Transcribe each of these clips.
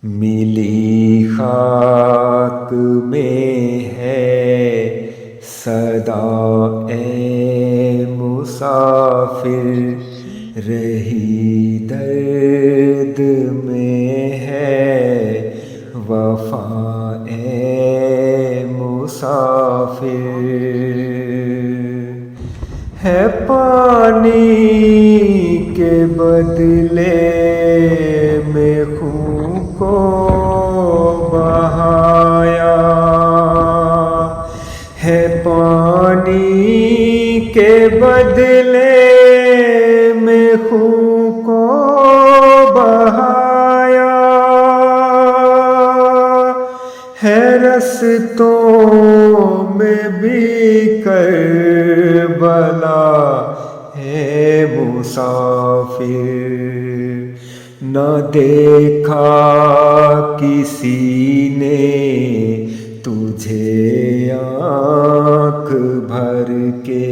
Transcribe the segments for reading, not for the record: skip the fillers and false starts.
ملی خاک میں ہے صدا اے مسافر، رہی درد میں ہے وفا اے مسافر۔ ہے پانی کے بدلے میں خون کو بہایا، ہے پانی کے بدلے میں خون کو بہایا، ہے رستوں میں بھی کربلا ہے مسافر، نہ دیکھا کسی نے تجھے آنکھ بھر کے،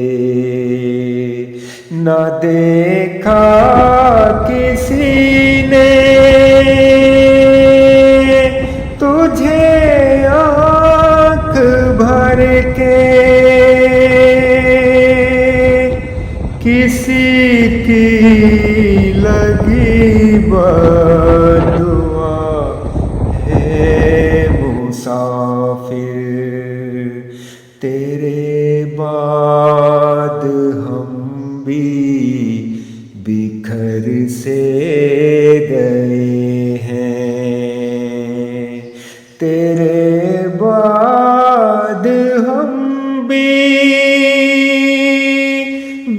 نہ دیکھا کسی نے تجھے آنکھ بھر کے، کسی کی لگی بددعا ہے مسافر، تیرے بعد ہم بھی بکھر سے گئے ہیں، تیرے بعد ہم بھی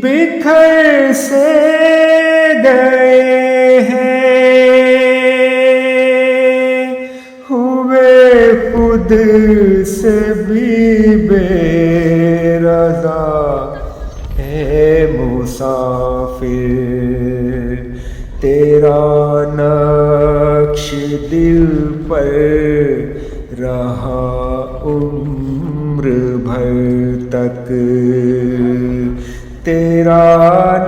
بکھر سے گئے ہیں، ہوئے خود سے بھی بے رضا اے مسافر، تیرا نقش دل پر رہا عمر بھر تک، تیرا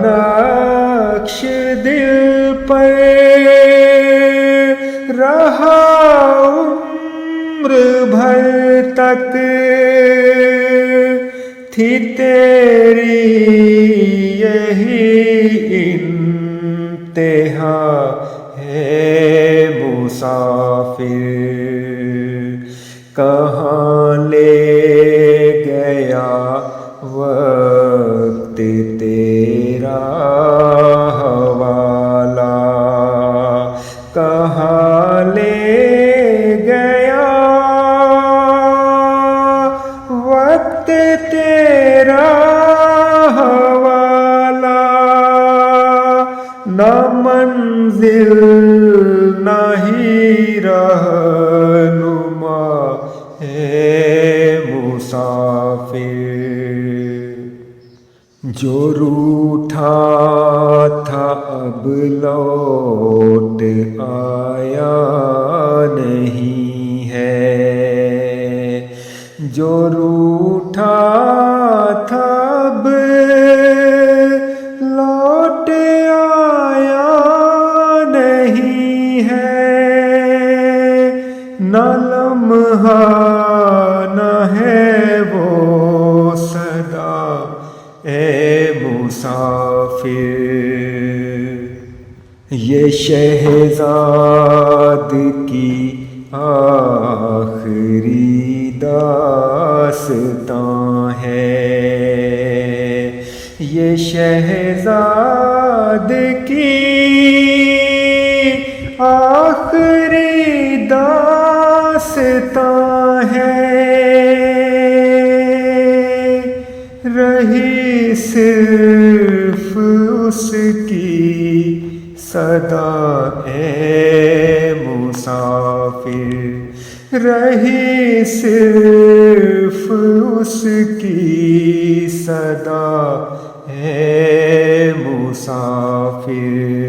نقش دل پر رہا عمر بھر تک، تھی تیری یہی انتہا ہے مسافر، کہاں لے گیا وقت تیرا حوالہ، کہاں لے گیا وقت تیرا حوالہ، نہ منزل نہ ہی رہنما ہے مسافر، جو روٹھا تھا اب لوٹ آیا نہیں ہے، جو روٹھا تھا اب لوٹ آیا نہیں ہے، نہ لمحہ نہ ہے وہ صدا اے مسافر، یہ شہزاد کی آخری داستاں ہے، یہ شہزاد کی آخری داستاں ہے، رہی صرف اس کی صدا اے مسافر، رہی صرف اس کی صدا اے مسافر۔